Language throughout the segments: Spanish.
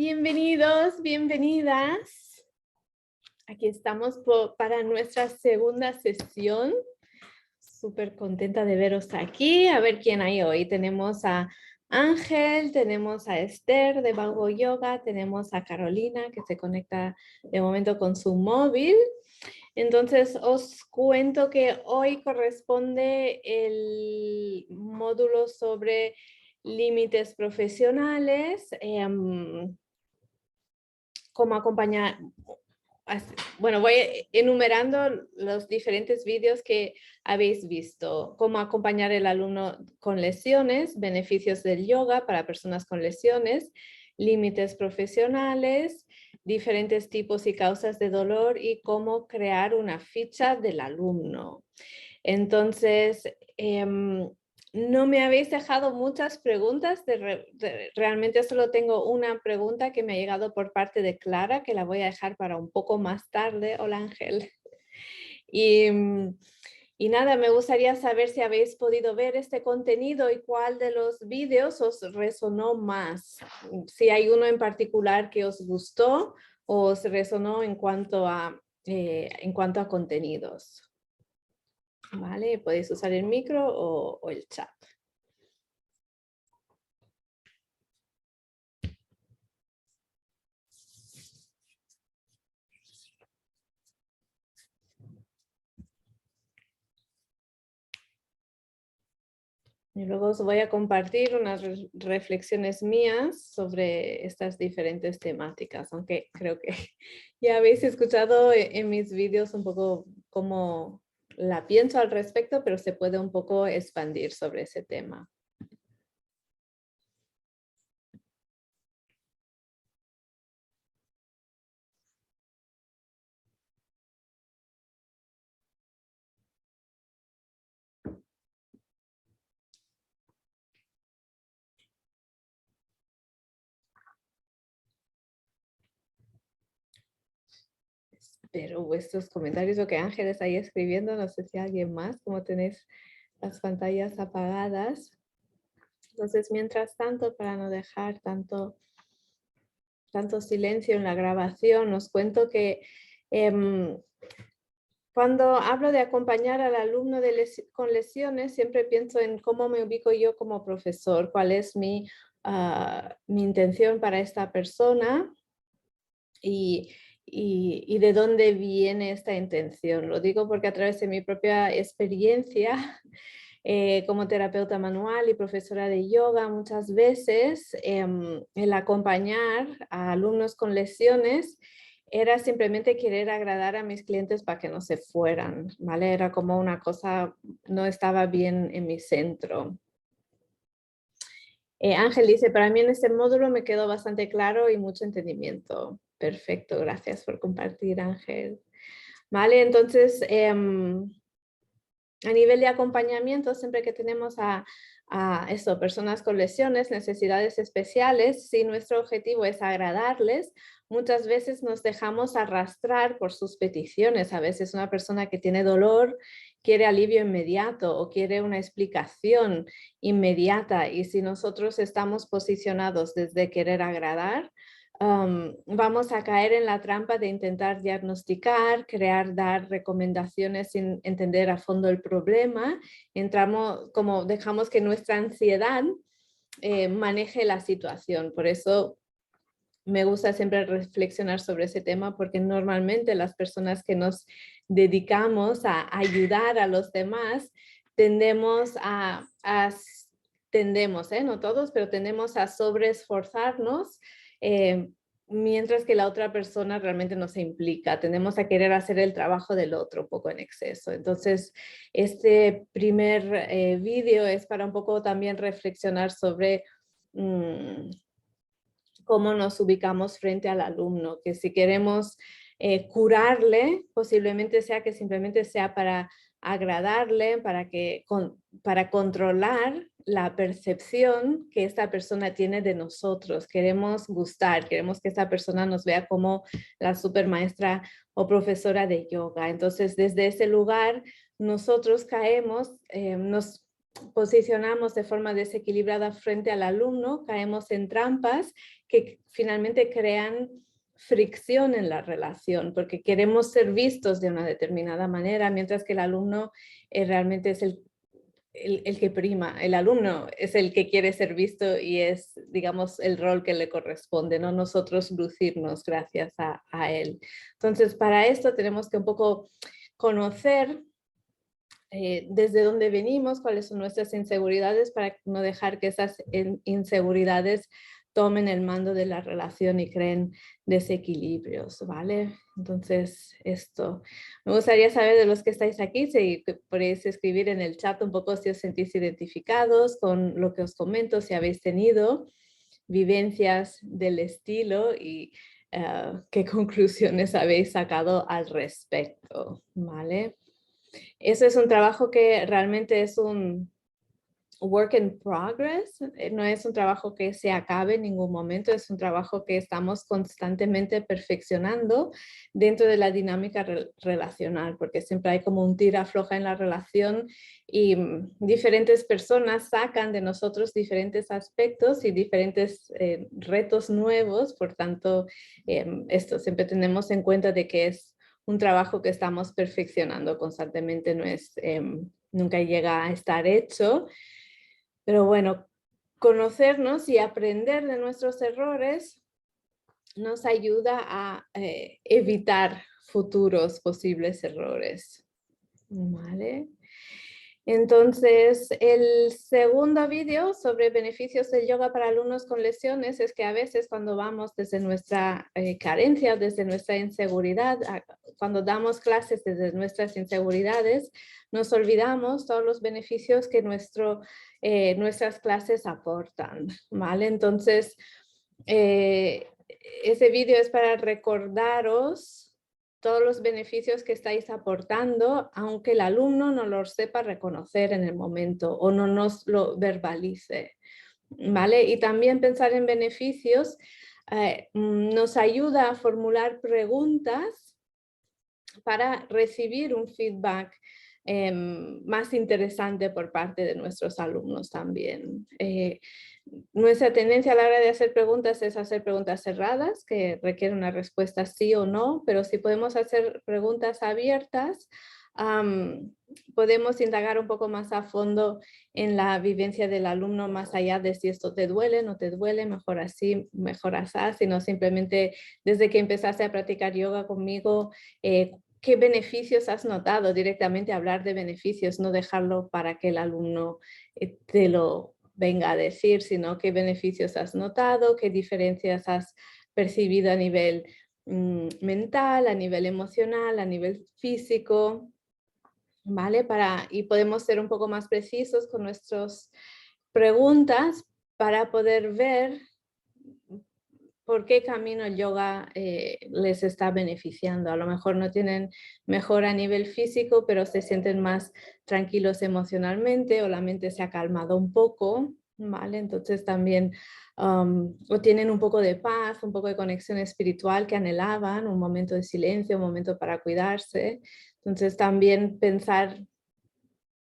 Bienvenidos, bienvenidas. Aquí estamos para nuestra segunda sesión. Súper contenta de veros aquí. A ver quién hay hoy. Tenemos a Ángel, tenemos a Esther de Valgo Yoga, tenemos a Carolina que se conecta de momento con su móvil. Entonces os cuento que hoy corresponde el módulo sobre límites profesionales. Cómo acompañar, bueno, voy enumerando los diferentes vídeos que habéis visto. Cómo acompañar al alumno con lesiones, beneficios del yoga para personas con lesiones, límites profesionales, diferentes tipos y causas de dolor y cómo crear una ficha del alumno. Entonces, no me habéis dejado muchas preguntas, realmente solo tengo una pregunta que me ha llegado por parte de Clara, que la voy a dejar para un poco más tarde. Hola Ángel. Y nada, me gustaría saber si habéis podido ver este contenido y cuál de los vídeos os resonó más. Si hay uno en particular que os gustó o os resonó en cuanto a contenidos. Vale, podéis usar el micro o el chat. Y luego os voy a compartir unas reflexiones mías sobre estas diferentes temáticas, aunque creo que ya habéis escuchado en mis vídeos un poco cómo la pienso al respecto, pero se puede un poco expandir sobre ese tema. Pero vuestros comentarios o que Ángel está ahí escribiendo, no sé si alguien más, como tenéis las pantallas apagadas. Entonces, mientras tanto, para no dejar tanto silencio en la grabación, os cuento que cuando hablo de acompañar al alumno con lesiones, siempre pienso en cómo me ubico yo como profesor, cuál es mi intención para esta persona y de dónde viene esta intención. Lo digo porque a través de mi propia experiencia como terapeuta manual y profesora de yoga, muchas veces el acompañar a alumnos con lesiones era simplemente querer agradar a mis clientes para que no se fueran, ¿vale? Era como una cosa, no estaba bien en mi centro. Ángel dice, para mí en este módulo me quedó bastante claro y mucho entendimiento. Perfecto, gracias por compartir, Ángel. Vale, entonces, a nivel de acompañamiento, siempre que tenemos a personas con lesiones, necesidades especiales, si nuestro objetivo es agradarles, muchas veces nos dejamos arrastrar por sus peticiones. A veces una persona que tiene dolor quiere alivio inmediato o quiere una explicación inmediata, y si nosotros estamos posicionados desde querer agradar, vamos a caer en la trampa de intentar diagnosticar, dar recomendaciones sin entender a fondo el problema. Dejamos que nuestra ansiedad maneje la situación. Por eso me gusta siempre reflexionar sobre ese tema, porque normalmente las personas que nos dedicamos a ayudar a los demás tendemos no todos, pero tendemos a sobreesforzarnos, mientras que la otra persona realmente no se implica. Tendemos a querer hacer el trabajo del otro un poco en exceso. Entonces, este primer vídeo es para un poco también reflexionar sobre cómo nos ubicamos frente al alumno, que si queremos curarle, posiblemente sea que simplemente sea para agradarle, para controlar la percepción que esta persona tiene de nosotros. Queremos gustar, queremos que esta persona nos vea como la supermaestra o profesora de yoga. Entonces, desde ese lugar, nosotros caemos, nos posicionamos de forma desequilibrada frente al alumno, caemos en trampas que finalmente crean fricción en la relación, porque queremos ser vistos de una determinada manera, mientras que el alumno realmente es el que prima. El alumno es el que quiere ser visto y es, digamos, el rol que le corresponde, no nosotros lucirnos gracias a él. Entonces, para esto tenemos que un poco conocer desde dónde venimos, cuáles son nuestras inseguridades para no dejar que esas inseguridades tomen el mando de la relación y creen desequilibrios, ¿vale? Entonces, esto. Me gustaría saber de los que estáis aquí, si podéis escribir en el chat un poco si os sentís identificados con lo que os comento, si habéis tenido vivencias del estilo y qué conclusiones habéis sacado al respecto, ¿vale? Eso es un trabajo que realmente es un work in progress, no es un trabajo que se acabe en ningún momento, es un trabajo que estamos constantemente perfeccionando dentro de la dinámica relacional, porque siempre hay como un tira-afloja en la relación y diferentes personas sacan de nosotros diferentes aspectos y diferentes retos nuevos, por tanto, esto siempre tenemos en cuenta de que es un trabajo que estamos perfeccionando constantemente, no es, nunca llega a estar hecho, pero bueno, conocernos y aprender de nuestros errores nos ayuda a evitar futuros posibles errores, ¿vale? Entonces, el segundo vídeo sobre beneficios del yoga para alumnos con lesiones es que a veces cuando vamos desde nuestra carencia, desde nuestra inseguridad, cuando damos clases desde nuestras inseguridades, nos olvidamos todos los beneficios que nuestras clases aportan, ¿vale? Entonces, ese vídeo es para recordaros todos los beneficios que estáis aportando, aunque el alumno no los sepa reconocer en el momento o no nos lo verbalice, ¿vale? Y también pensar en beneficios nos ayuda a formular preguntas para recibir un feedback más interesante por parte de nuestros alumnos también. Nuestra tendencia a la hora de hacer preguntas es hacer preguntas cerradas que requieren una respuesta sí o no, pero si podemos hacer preguntas abiertas, podemos indagar un poco más a fondo en la vivencia del alumno, más allá de si esto te duele, no te duele, mejor así, mejor así, sino simplemente desde que empezaste a practicar yoga conmigo, ¿qué beneficios has notado? Directamente hablar de beneficios, no dejarlo para que el alumno te lo venga a decir, sino qué beneficios has notado, qué diferencias has percibido a nivel mental, a nivel emocional, a nivel físico, ¿vale? Y podemos ser un poco más precisos con nuestras preguntas para poder ver por qué camino el yoga les está beneficiando. A lo mejor no tienen mejor a nivel físico, pero se sienten más tranquilos emocionalmente o la mente se ha calmado un poco, ¿vale? Entonces también o tienen un poco de paz, un poco de conexión espiritual que anhelaban, un momento de silencio, un momento para cuidarse. Entonces también pensar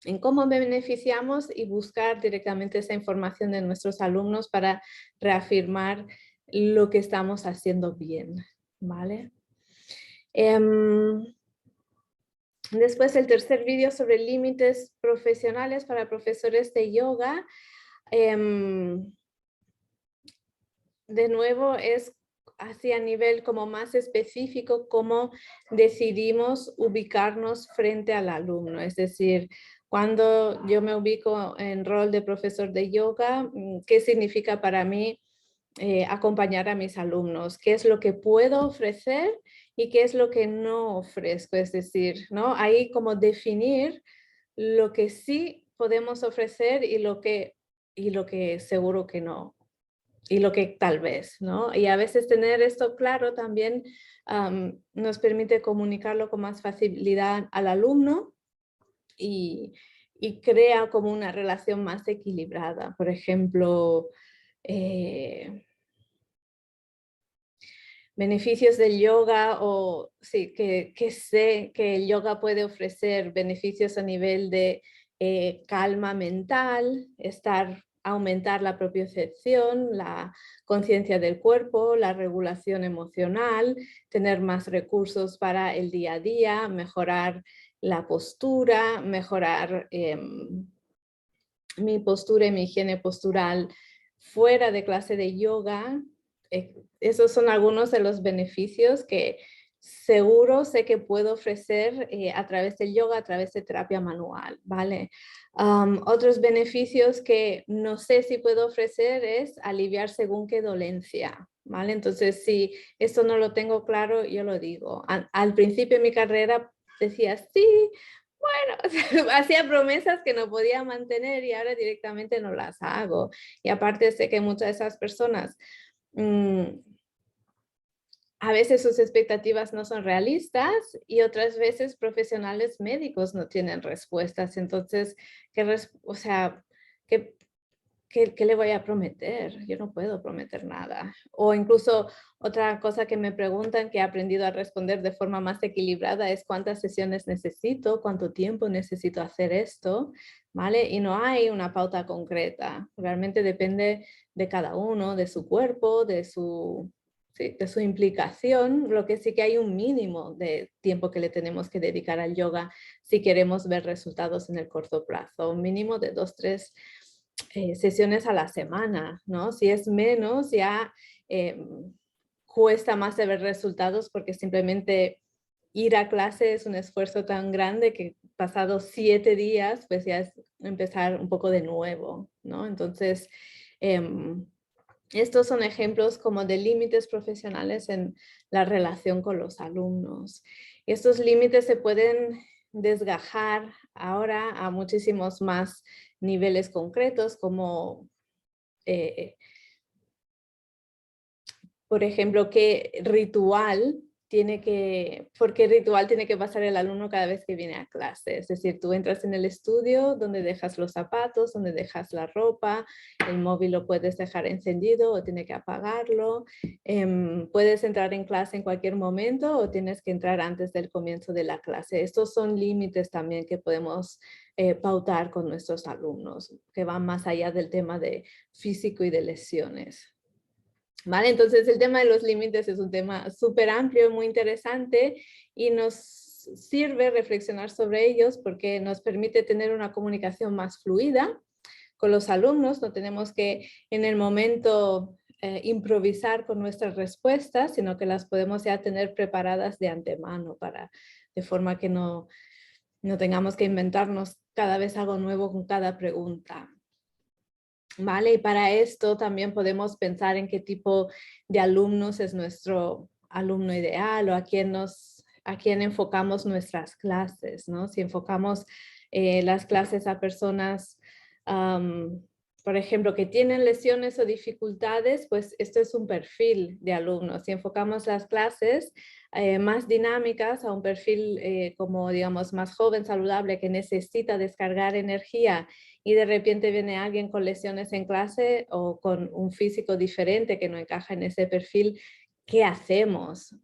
en cómo beneficiamos y buscar directamente esa información de nuestros alumnos para reafirmar lo que estamos haciendo bien, ¿vale? Después el tercer vídeo sobre límites profesionales para profesores de yoga. De nuevo es así a nivel como más específico cómo decidimos ubicarnos frente al alumno, es decir, cuando yo me ubico en rol de profesor de yoga, ¿qué significa para mí acompañar a mis alumnos? ¿Qué es lo que puedo ofrecer y qué es lo que no ofrezco? Es decir, ¿no? Ahí como definir lo que sí podemos ofrecer y lo que seguro que no, y lo que tal vez, ¿no? Y a veces tener esto claro también nos permite comunicarlo con más facilidad al alumno y crea como una relación más equilibrada. Por ejemplo, beneficios del yoga o sí, que sé que el yoga puede ofrecer beneficios a nivel de calma mental, aumentar la propiocepción, la conciencia del cuerpo, la regulación emocional, tener más recursos para el día a día, mejorar la postura, mejorar mi postura y mi higiene postural fuera de clase de yoga. Esos son algunos de los beneficios que seguro sé que puedo ofrecer a través del yoga, a través de terapia manual, ¿vale? Otros beneficios que no sé si puedo ofrecer es aliviar según qué dolencia, ¿vale? Entonces, si esto no lo tengo claro, yo lo digo. Al principio de mi carrera decía, sí, bueno, hacía promesas que no podía mantener y ahora directamente no las hago. Y aparte sé que muchas de esas personas a veces sus expectativas no son realistas y otras veces profesionales médicos no tienen respuestas. Entonces, o sea, ¿qué, qué le voy a prometer? Yo no puedo prometer nada. O incluso otra cosa que me preguntan que he aprendido a responder de forma más equilibrada es cuántas sesiones necesito, cuánto tiempo necesito hacer esto, ¿vale? Y no hay una pauta concreta. Realmente depende de cada uno, de su cuerpo, sí, de su implicación. Lo que sí que hay un mínimo de tiempo que le tenemos que dedicar al yoga si queremos ver resultados en el corto plazo. Un mínimo de 2, 3 sesiones a la semana, ¿no? Si es menos, ya cuesta más de ver resultados porque simplemente ir a clase es un esfuerzo tan grande que pasados 7 días, pues ya es empezar un poco de nuevo, ¿no? Entonces, estos son ejemplos como de límites profesionales en la relación con los alumnos. Estos límites se pueden desgajar ahora a muchísimos más niveles concretos como, por ejemplo, por qué ritual tiene que pasar el alumno cada vez que viene a clase. Es decir, tú entras en el estudio donde dejas los zapatos, donde dejas la ropa, el móvil lo puedes dejar encendido o tiene que apagarlo. Puedes entrar en clase en cualquier momento o tienes que entrar antes del comienzo de la clase. Estos son límites también que podemos pautar con nuestros alumnos, que van más allá del tema de físico y de lesiones. ¿Vale? Entonces el tema de los límites es un tema súper amplio, muy interesante y nos sirve reflexionar sobre ellos porque nos permite tener una comunicación más fluida con los alumnos. No tenemos que en el momento improvisar con nuestras respuestas, sino que las podemos ya tener preparadas de antemano de forma que no tengamos que inventarnos cada vez algo nuevo con cada pregunta. ¿Vale? Y para esto también podemos pensar en qué tipo de alumnos es nuestro alumno ideal o a quién enfocamos nuestras clases, ¿no? Si enfocamos las clases a personas, por ejemplo, que tienen lesiones o dificultades, pues esto es un perfil de alumnos. Si enfocamos las clases más dinámicas a un perfil como, digamos, más joven, saludable, que necesita descargar energía y de repente viene alguien con lesiones en clase o con un físico diferente que no encaja en ese perfil, ¿qué hacemos?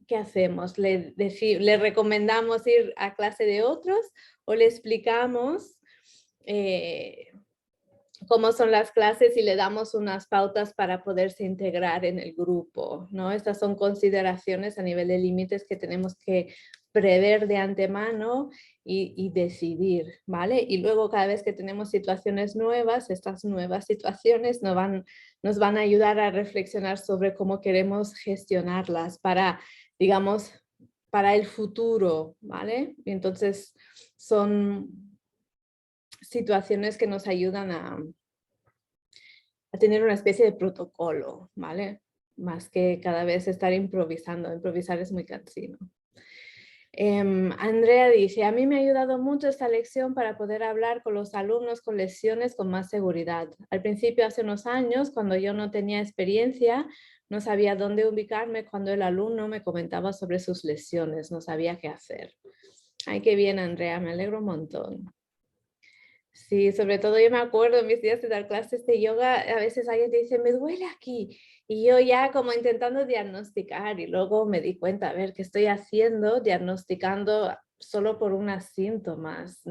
¿Qué hacemos? ¿Le recomendamos ir a clase de otros o le explicamos cómo son las clases y le damos unas pautas para poderse integrar en el grupo, ¿no? Estas son consideraciones a nivel de límites que tenemos que prever de antemano y decidir, ¿vale? Y luego cada vez que tenemos situaciones nuevas, estas nuevas situaciones nos van a ayudar a reflexionar sobre cómo queremos gestionarlas para, digamos, para el futuro, ¿vale? Y entonces son situaciones que nos ayudan a tener una especie de protocolo, ¿vale? Más que cada vez estar improvisando. Improvisar es muy cansino. Andrea dice, a mí me ha ayudado mucho esta lección para poder hablar con los alumnos con lesiones con más seguridad. Al principio, hace unos años, cuando yo no tenía experiencia, no sabía dónde ubicarme cuando el alumno me comentaba sobre sus lesiones, no sabía qué hacer. Ay, qué bien, Andrea, me alegro un montón. Sí, sobre todo yo me acuerdo en mis días de dar clases de yoga, a veces alguien te dice, me duele aquí. Y yo ya como intentando diagnosticar y luego me di cuenta, a ver, ¿qué estoy haciendo? Diagnosticando solo por unos síntomas,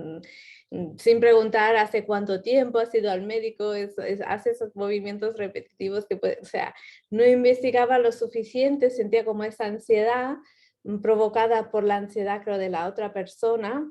sin preguntar hace cuánto tiempo has ido al médico, hace esos movimientos repetitivos que puede, o sea, no investigaba lo suficiente, sentía como esa ansiedad provocada por la ansiedad, creo, de la otra persona,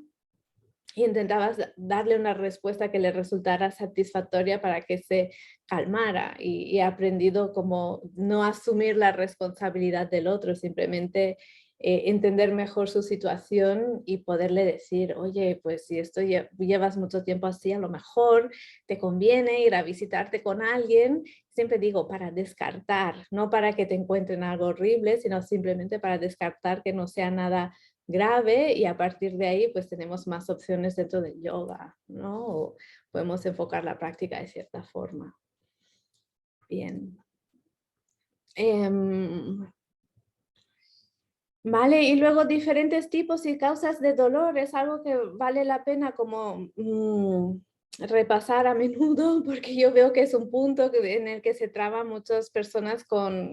y intentabas darle una respuesta que le resultara satisfactoria para que se calmara, y he aprendido como no asumir la responsabilidad del otro, simplemente entender mejor su situación y poderle decir, oye, pues si esto llevas mucho tiempo así, a lo mejor te conviene ir a visitarte con alguien. Siempre digo para descartar, no para que te encuentren algo horrible, sino simplemente para descartar que no sea nada grave, y a partir de ahí pues tenemos más opciones dentro del yoga, ¿no? O podemos enfocar la práctica de cierta forma. Bien. Vale, y luego diferentes tipos y causas de dolor es algo que vale la pena como repasar a menudo, porque yo veo que es un punto en el que se traban muchas personas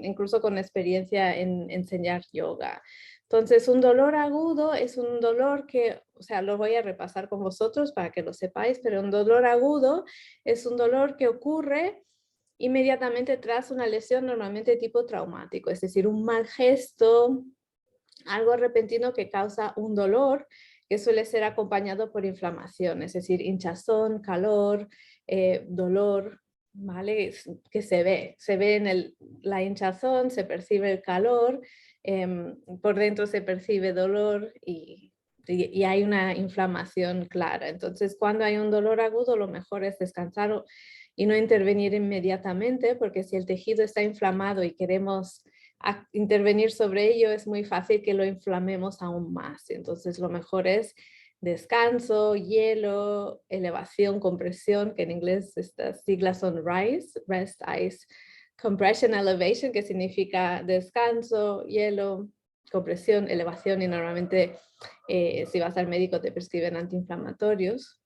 incluso con experiencia en enseñar yoga. Entonces, un dolor agudo es un dolor que, o sea, lo voy a repasar con vosotros para que lo sepáis, pero un dolor agudo es un dolor que ocurre inmediatamente tras una lesión, normalmente tipo traumático, es decir, un mal gesto, algo repentino que causa un dolor que suele ser acompañado por inflamación, es decir, hinchazón, calor, dolor, ¿vale? Que se ve en la hinchazón, se percibe el calor, por dentro se percibe dolor y hay una inflamación clara. Entonces, cuando hay un dolor agudo, lo mejor es descansar y no intervenir inmediatamente, porque si el tejido está inflamado y queremos intervenir sobre ello, es muy fácil que lo inflamemos aún más. Entonces lo mejor es descanso, hielo, elevación, compresión, que en inglés estas siglas son RICE, Rest, Ice, Compression, Elevation, que significa descanso, hielo, compresión, elevación, y normalmente si vas al médico te prescriben antiinflamatorios.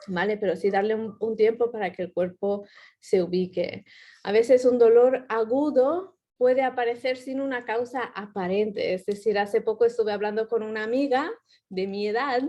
¿Vale? Pero sí darle un tiempo para que el cuerpo se ubique. A veces un dolor agudo puede aparecer sin una causa aparente. Es decir, hace poco estuve hablando con una amiga de mi edad,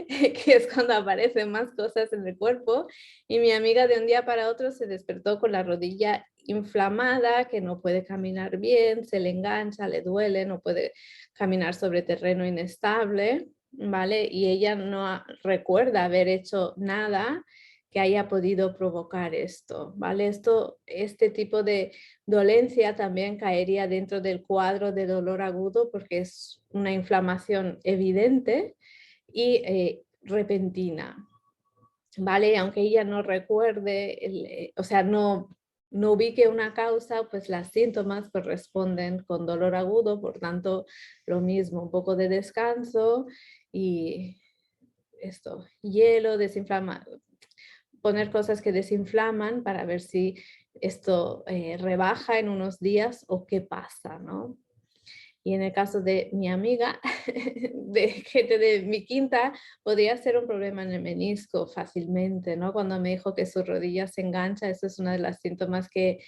que es cuando aparecen más cosas en el cuerpo, y mi amiga de un día para otro se despertó con la rodilla inflamada, que no puede caminar bien, se le engancha, le duele, no puede caminar sobre terreno inestable, ¿vale? Y ella no recuerda haber hecho nada que haya podido provocar esto, ¿vale? Este tipo de dolencia también caería dentro del cuadro de dolor agudo, porque es una inflamación evidente y repentina, ¿vale? Aunque ella no recuerde, o sea, no ubique una causa, pues los síntomas corresponden con dolor agudo, por tanto, lo mismo, un poco de descanso y esto, hielo, poner cosas que desinflaman para ver si esto rebaja en unos días o qué pasa, ¿no? Y en el caso de mi amiga, de gente de mi quinta, podría ser un problema en el menisco fácilmente, ¿no? Cuando me dijo que su rodilla se engancha, eso es uno de los síntomas que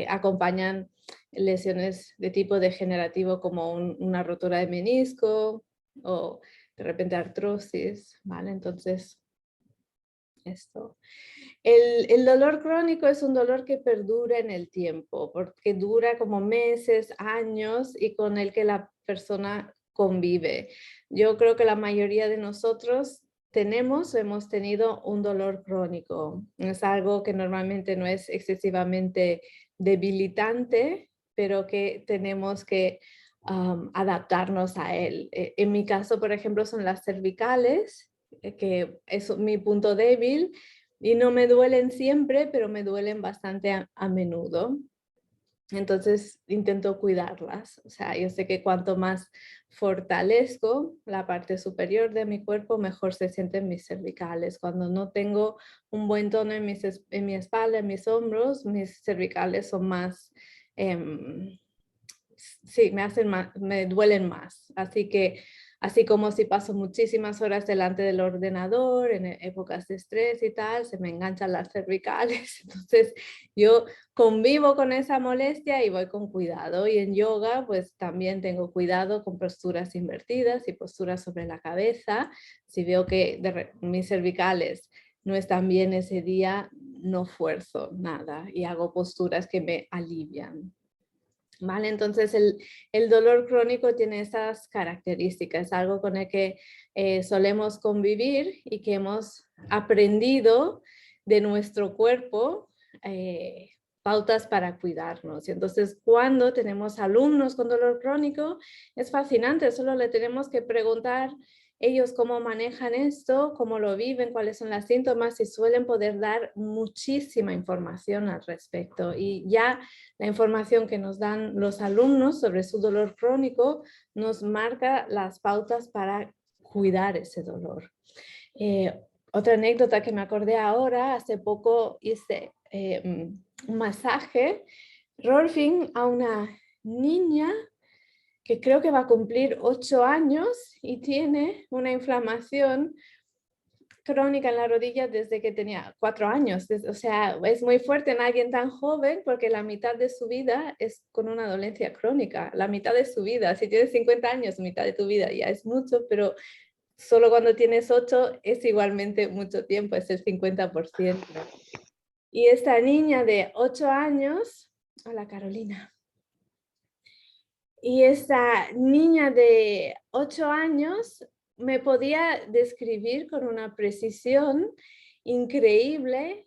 acompañan lesiones de tipo degenerativo, como una rotura de menisco o de repente artrosis, ¿vale? Entonces, esto. El dolor crónico es un dolor que perdura en el tiempo, porque dura como meses, años, y con el que la persona convive. Yo creo que la mayoría de nosotros hemos tenido un dolor crónico. Es algo que normalmente no es excesivamente debilitante, pero que tenemos que adaptarnos a él. En mi caso, por ejemplo, son las cervicales, que es mi punto débil, y no me duelen siempre, pero me duelen bastante a menudo. Entonces intento cuidarlas. O sea, yo sé que cuanto más fortalezco la parte superior de mi cuerpo, mejor se sienten mis cervicales. Cuando no tengo un buen tono en mi espalda, en mis hombros, mis cervicales son más, sí, me duelen más. Así que Así como si paso muchísimas horas delante del ordenador en épocas de estrés y tal, se me enganchan las cervicales. Entonces yo convivo con esa molestia y voy con cuidado. Y en yoga pues también tengo cuidado con posturas invertidas y posturas sobre la cabeza. Si veo que mis cervicales no están bien ese día, no fuerzo nada y hago posturas que me alivian. ¿Vale? Entonces el dolor crónico tiene esas características, algo con el que solemos convivir y que hemos aprendido de nuestro cuerpo pautas para cuidarnos. Y entonces cuando tenemos alumnos con dolor crónico es fascinante, solo le tenemos que preguntar ellos cómo manejan esto, cómo lo viven, cuáles son los síntomas y suelen poder dar muchísima información al respecto. Y ya la información que nos dan los alumnos sobre su dolor crónico nos marca las pautas para cuidar ese dolor. Otra anécdota que me acordé ahora, hace poco hice un masaje, Rolfing, a una niña que creo que va a cumplir 8 años y tiene una inflamación crónica en la rodilla desde que tenía 4 años. O sea, es muy fuerte en alguien tan joven porque la mitad de su vida es con una dolencia crónica. La mitad de su vida, si tienes 50 años, mitad de tu vida ya es mucho, pero solo cuando tienes 8 es igualmente mucho tiempo, es el 50%. Y esta niña de 8 años, hola Carolina, y esta niña de 8 años me podía describir con una precisión increíble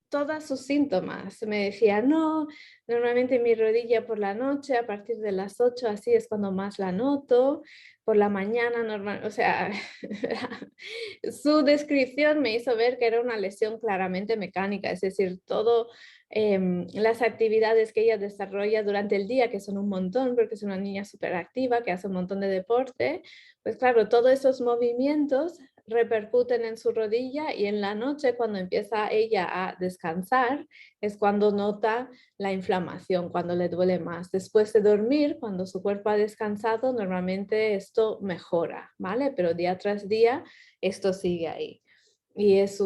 todos sus síntomas. Me decía, no, normalmente mi rodilla por la noche, a partir de las 8, así es cuando más la noto, por la mañana normal, o sea, su descripción me hizo ver que era una lesión claramente mecánica, es decir, todo las actividades que ella desarrolla durante el día, que son un montón, porque es una niña súper activa, que hace un montón de deporte, pues claro, todos esos movimientos repercuten en su rodilla y en la noche cuando empieza ella a descansar es cuando nota la inflamación, cuando le duele más. Después de dormir, cuando su cuerpo ha descansado, normalmente esto mejora, ¿vale? Pero día tras día esto sigue ahí. Y es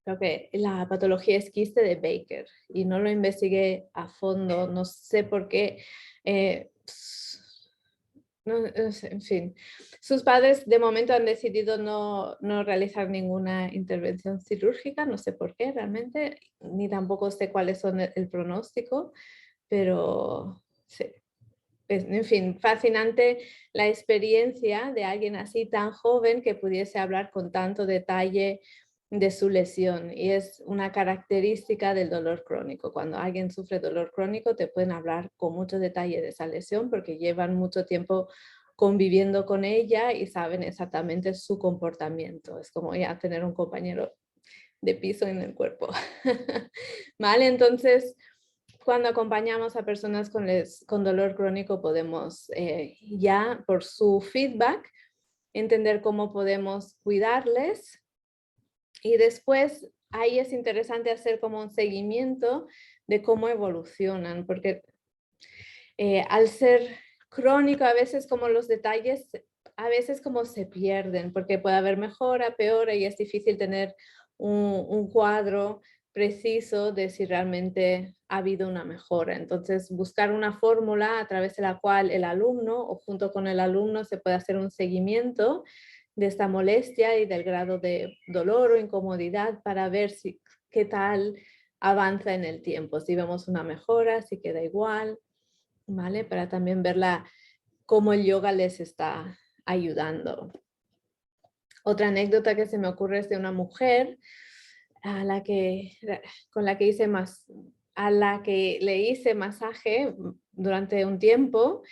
creo que la patología es quiste de Baker y no lo investigué a fondo, no sé por qué. No, en fin, sus padres de momento han decidido no realizar ninguna intervención quirúrgica, no sé por qué realmente, ni tampoco sé cuáles son el pronóstico, pero sí. En fin, fascinante la experiencia de alguien así tan joven que pudiese hablar con tanto detalle de su lesión y es una característica del dolor crónico. Cuando alguien sufre dolor crónico te pueden hablar con mucho detalle de esa lesión porque llevan mucho tiempo conviviendo con ella y saben exactamente su comportamiento. Es como ya tener un compañero de piso en el cuerpo. ¿Vale? Entonces, cuando acompañamos a personas con dolor crónico podemos ya por su feedback entender cómo podemos cuidarles y después ahí es interesante hacer como un seguimiento de cómo evolucionan, porque al ser crónico a veces como los detalles, a veces como se pierden, porque puede haber mejora, peora y es difícil tener un cuadro preciso de si realmente ha habido una mejora. Entonces buscar una fórmula a través de la cual el alumno o junto con el alumno se puede hacer un seguimiento de esta molestia y del grado de dolor o incomodidad para ver si qué tal avanza en el tiempo, si vemos una mejora, si queda igual, ¿vale? Para también ver cómo el yoga les está ayudando. Otra anécdota que se me ocurre es de una mujer con la que a la que le hice masaje durante un tiempo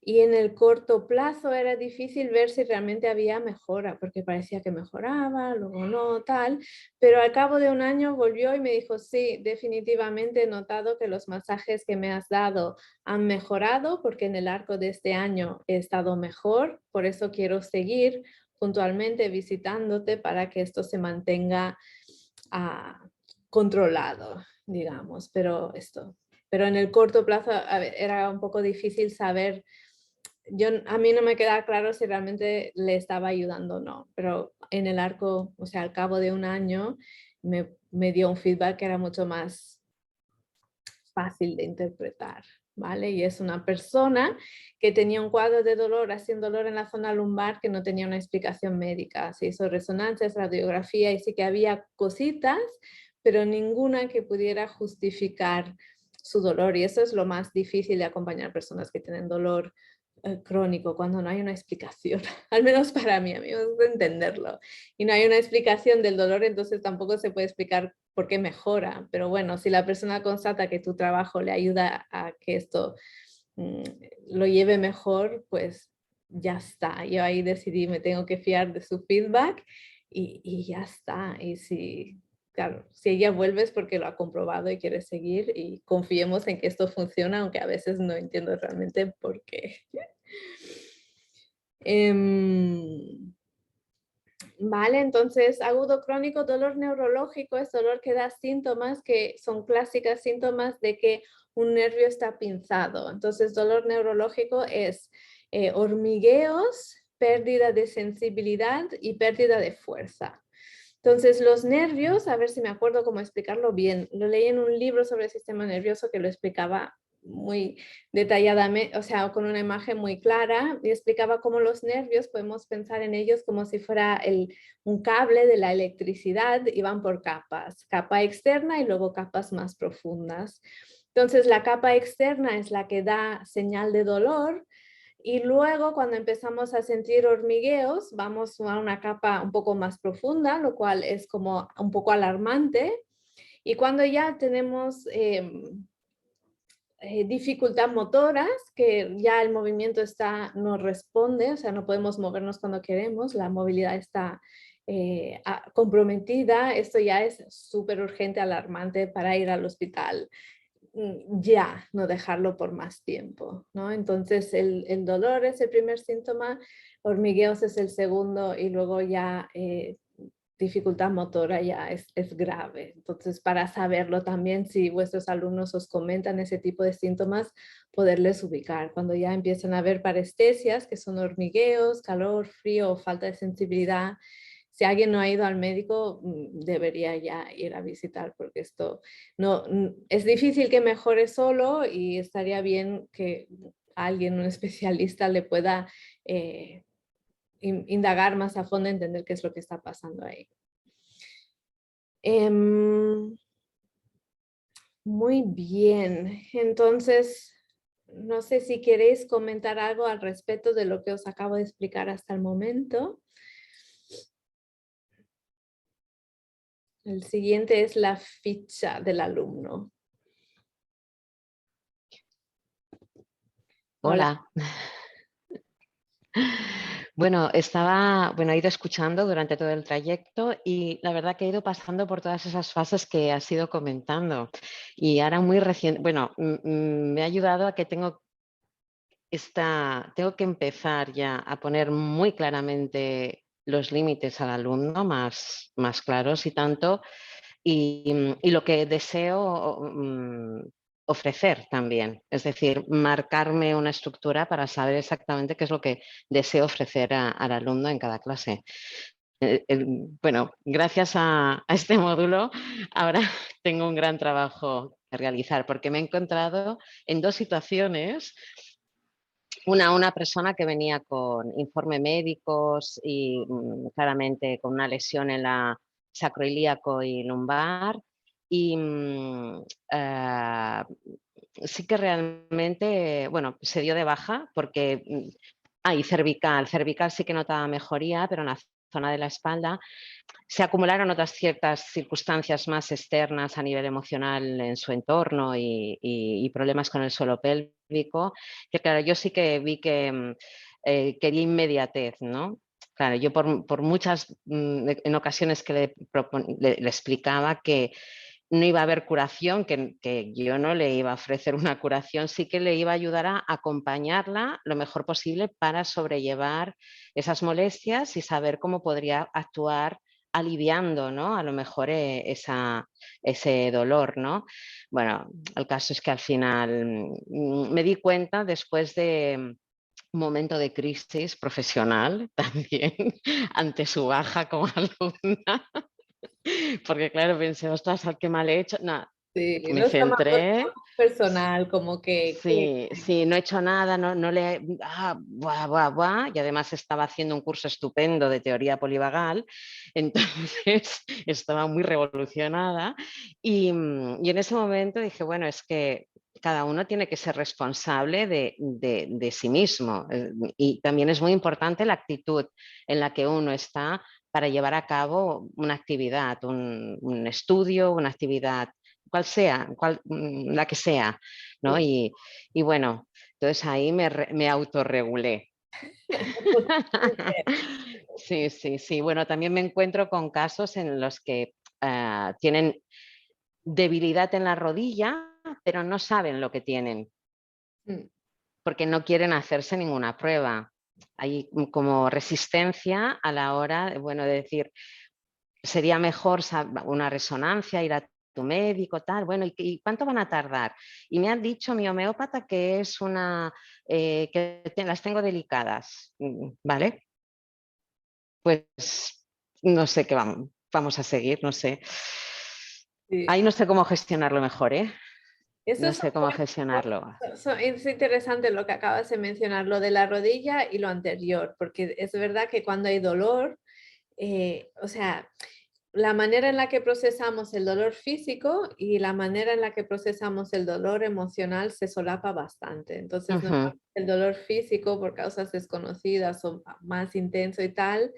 y en el corto plazo era difícil ver si realmente había mejora, porque parecía que mejoraba, luego no, tal, pero al cabo de un año volvió y me dijo, sí, definitivamente he notado que los masajes que me has dado han mejorado, porque en el arco de este año he estado mejor, por eso quiero seguir puntualmente visitándote para que esto se mantenga controlado, digamos, pero en el corto plazo era un poco difícil saber a mí no me queda claro si realmente le estaba ayudando o no, pero en el arco, o sea, al cabo de un año, me dio un feedback que era mucho más fácil de interpretar, ¿vale? Y es una persona que tenía un cuadro de dolor, así un dolor en la zona lumbar que no tenía una explicación médica. Se hizo resonancias, radiografía y sí que había cositas, pero ninguna que pudiera justificar su dolor. Y eso es lo más difícil de acompañar personas que tienen dolor crónico, cuando no hay una explicación, al menos para mí, amigos, de entenderlo. Y no hay una explicación del dolor, entonces tampoco se puede explicar por qué mejora. Pero bueno, si la persona constata que tu trabajo le ayuda a que esto lo lleve mejor, pues ya está. Yo ahí decidí, me tengo que fiar de su feedback y ya está. Y si, claro, si ella vuelve es porque lo ha comprobado y quiere seguir y confiemos en que esto funciona, aunque a veces no entiendo realmente por qué. Vale, entonces agudo crónico, dolor neurológico es dolor que da síntomas que son clásicas síntomas de que un nervio está pinzado. Entonces dolor neurológico es hormigueos, pérdida de sensibilidad y pérdida de fuerza. Entonces los nervios, a ver si me acuerdo cómo explicarlo bien, lo leí en un libro sobre el sistema nervioso que lo explicaba muy detalladamente, o sea, con una imagen muy clara, y explicaba cómo los nervios podemos pensar en ellos como si fuera un cable de la electricidad y van por capas, capa externa y luego capas más profundas. Entonces la capa externa es la que da señal de dolor y luego cuando empezamos a sentir hormigueos vamos a una capa un poco más profunda, lo cual es como un poco alarmante. Y cuando ya tenemos dificultad motoras, que ya el movimiento no responde, o sea, no podemos movernos cuando queremos, la movilidad está comprometida, esto ya es súper urgente, alarmante para ir al hospital. Ya, no dejarlo por más tiempo, ¿no? Entonces el dolor es el primer síntoma, hormigueos es el segundo y luego ya dificultad motora ya es grave. Entonces, para saberlo también, si vuestros alumnos os comentan ese tipo de síntomas, poderles ubicar. Cuando ya empiezan a haber parestesias, que son hormigueos, calor, frío o falta de sensibilidad, si alguien no ha ido al médico, debería ya ir a visitar, porque esto no, es difícil que mejore solo y estaría bien que alguien, un especialista, le pueda indagar más a fondo, entender qué es lo que está pasando ahí. Muy bien, entonces no sé si queréis comentar algo al respecto de lo que os acabo de explicar hasta el momento. El siguiente es la ficha del alumno. Hola. Hola. Bueno, he ido escuchando durante todo el trayecto y la verdad que he ido pasando por todas esas fases que has ido comentando. Y ahora muy reciente, me ha ayudado a que tengo que empezar ya a poner muy claramente los límites al alumno más claros y tanto, y lo que deseo ofrecer también, es decir, marcarme una estructura para saber exactamente qué es lo que deseo ofrecer al alumno en cada clase. Bueno, gracias a este módulo ahora tengo un gran trabajo que realizar porque me he encontrado en dos situaciones. Una persona que venía con informe médicos y claramente con una lesión en la sacroilíaco y lumbar. Y sí que realmente, bueno, se dio de baja porque... y cervical. Cervical sí que notaba mejoría, pero en la zona de la espalda se acumularon otras ciertas circunstancias más externas a nivel emocional en su entorno y problemas con el suelo pélvico, que claro, yo sí que vi que quería inmediatez, ¿no? Claro, yo por muchas, en ocasiones que le explicaba que no iba a haber curación, que yo no le iba a ofrecer una curación, sí que le iba a ayudar a acompañarla lo mejor posible para sobrellevar esas molestias y saber cómo podría actuar aliviando, ¿no? A lo mejor ese dolor, ¿no? Bueno, el caso es que al final me di cuenta después de momento de crisis profesional también ante su baja como alumna, porque claro, pensé, ostras, qué mal he hecho. No, Sí, me no es centré. más personal, como que Sí, sí, no he hecho nada, no le buah, buah, buah, y además estaba haciendo un curso estupendo de teoría polivagal, entonces estaba muy revolucionada y en ese momento dije, bueno, es que cada uno tiene que ser responsable de sí mismo y también es muy importante la actitud en la que uno está para llevar a cabo una actividad, un estudio, una actividad, cual sea, la que sea, ¿no? sí. Y bueno, entonces ahí me autorregulé. Sí, sí, sí. Bueno, también me encuentro con casos en los que tienen debilidad en la rodilla, pero no saben lo que tienen, Mm, porque no quieren hacerse ninguna prueba. Hay como resistencia a la hora, bueno, de decir, sería mejor una resonancia, ir a tu médico, tal, bueno, ¿y cuánto van a tardar? Y me han dicho mi homeópata que es las tengo delicadas, ¿vale? Pues no sé qué vamos a seguir, no sé. sí. Ahí no sé cómo gestionarlo mejor, ¿eh? Eso No es, sé cómo gestionarlo. es interesante lo que acabas de mencionar, lo de la rodilla y lo anterior, porque es verdad que cuando hay dolor, o sea, la manera en la que procesamos el dolor físico y la manera en la que procesamos el dolor emocional se solapa bastante. Entonces, Ujú, normalmente el dolor físico por causas desconocidas o más intenso y tal,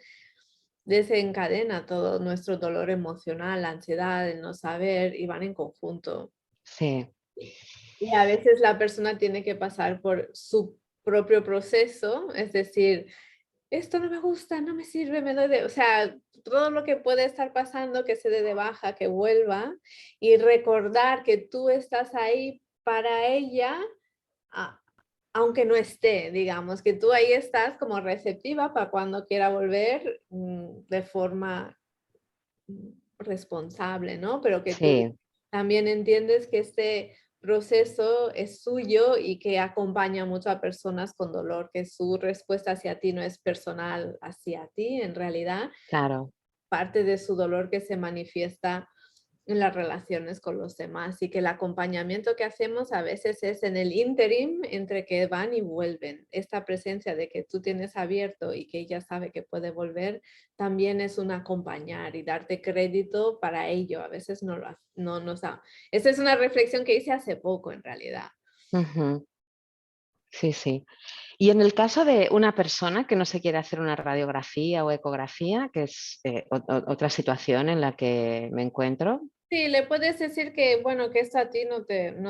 desencadena todo nuestro dolor emocional, la ansiedad, el no saber y van en conjunto. sí, Y a veces la persona tiene que pasar por su propio proceso, es decir, esto no me gusta, no me sirve, me doy de, o sea, todo lo que puede estar pasando, que se dé de baja, que vuelva y recordar que tú estás ahí para ella, a- aunque no esté, digamos, que tú ahí estás como receptiva para cuando quiera volver de forma responsable, ¿no? Pero que tú sí, también entiendes que este proceso es suyo y que acompaña mucho a personas con dolor, que su respuesta hacia ti no es personal hacia ti, en realidad, claro. parte de su dolor que se manifiesta en las relaciones con los demás y que el acompañamiento que hacemos a veces es en el interim entre que van y vuelven. Esta presencia de que tú tienes abierto y que ella sabe que puede volver también es un acompañar y darte crédito para ello. A veces no lo no nos da. Esa es una reflexión que hice hace poco en realidad. Ujú, sí, sí. Y en el caso de una persona que no se quiere hacer una radiografía o ecografía, que es otra situación en la que me encuentro, Sí, le puedes decir que, bueno, que esto a ti no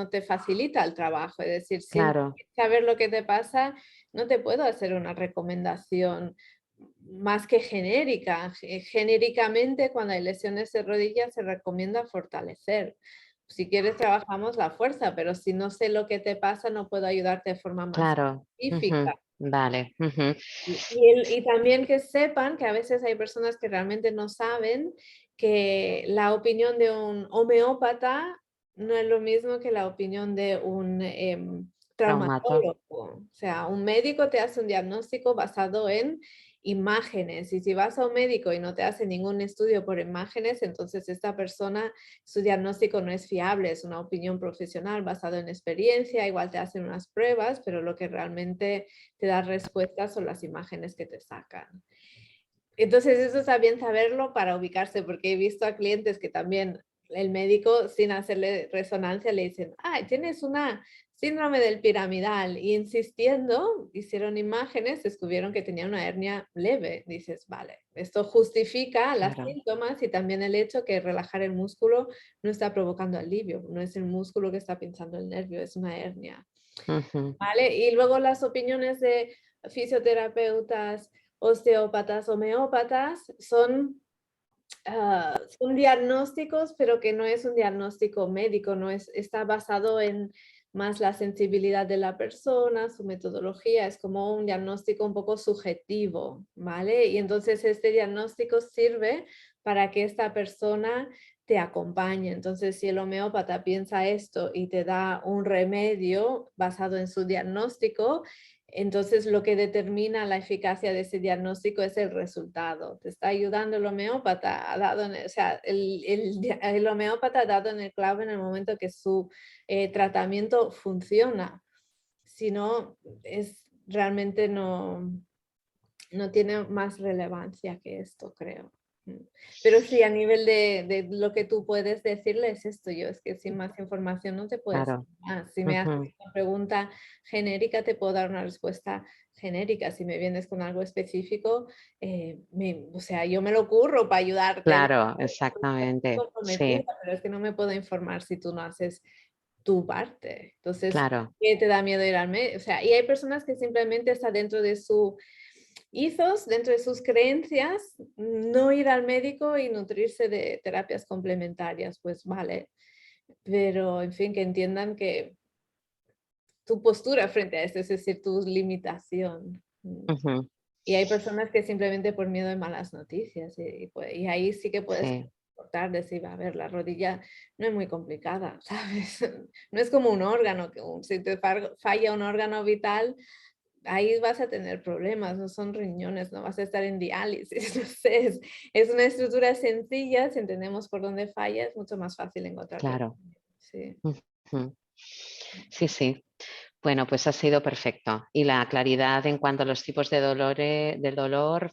te facilita el trabajo, es decir, sin claro, saber lo que te pasa, no te puedo hacer una recomendación más que genérica. Genéricamente, cuando hay lesiones de rodillas, se recomienda fortalecer. Si quieres, trabajamos la fuerza, pero si no sé lo que te pasa, no puedo ayudarte de forma más claro. específica. Ujú, vale. Ujú, Y también que sepan que a veces hay personas que realmente no saben que la opinión de un homeópata no es lo mismo que la opinión de un traumato. traumatólogo. O sea, un médico te hace un diagnóstico basado en imágenes y si vas a un médico y no te hace ningún estudio por imágenes, entonces esta persona, su diagnóstico no es fiable, es una opinión profesional basada en experiencia, igual te hacen unas pruebas, pero lo que realmente te da respuestas son las imágenes que te sacan. Entonces, eso está bien saberlo para ubicarse, porque he visto a clientes que también el médico, sin hacerle resonancia, le dicen, ah, tienes una síndrome del piramidal. Y insistiendo, hicieron imágenes, descubrieron que tenía una hernia leve. Dices, vale, esto justifica las Claro. síntomas y también el hecho que relajar el músculo no está provocando alivio, no es el músculo que está pinchando el nervio, es una hernia. Ujú, ¿Vale? Y luego las opiniones de fisioterapeutas, osteópatas, homeópatas son, son diagnósticos, pero que no es un diagnóstico médico, no es, está basado en más la sensibilidad de la persona, su metodología, es como un diagnóstico un poco subjetivo, ¿vale? Y entonces este diagnóstico sirve para que esta persona te acompañe. Entonces, si el homeópata piensa esto y te da un remedio basado en su diagnóstico, Entonces, lo que determina la eficacia de ese diagnóstico es el resultado. Te está ayudando el homeópata, o sea, el homeópata ha dado en el clavo en el momento que su tratamiento funciona. Si no, realmente no tiene más relevancia que esto, creo. Pero sí, a nivel de lo que tú puedes decirle es esto, yo es que sin más información no te puedes decir Claro. más. Si me haces Ujú. una pregunta genérica, te puedo dar una respuesta genérica. Si me vienes con algo específico, o sea, yo me lo curro para ayudarte. Claro, Estoy exactamente. comprometida, Sí, pero es que no me puedo informar si tú no haces tu parte. Entonces, claro, ¿qué te da miedo ir al médico? O sea, y hay personas que simplemente está dentro de su ethos, dentro de sus creencias, no ir al médico y nutrirse de terapias complementarias, pues vale. Pero, en fin, que entiendan que tu postura frente a esto, es decir, tu limitación. ujú, Y hay personas que simplemente por miedo de malas noticias, y ahí sí que puedes sí, cortar, decir, a ver, la rodilla no es muy complicada, ¿sabes? No es como un órgano, que si te falla un órgano vital, ahí vas a tener problemas, no son riñones, no vas a estar en diálisis, no sé, es una estructura sencilla, si entendemos por dónde falla, es mucho más fácil encontrar claro. remedio. Sí. Ujú. Sí, sí. Bueno, pues ha sido perfecto. Y la claridad en cuanto a los tipos de del dolor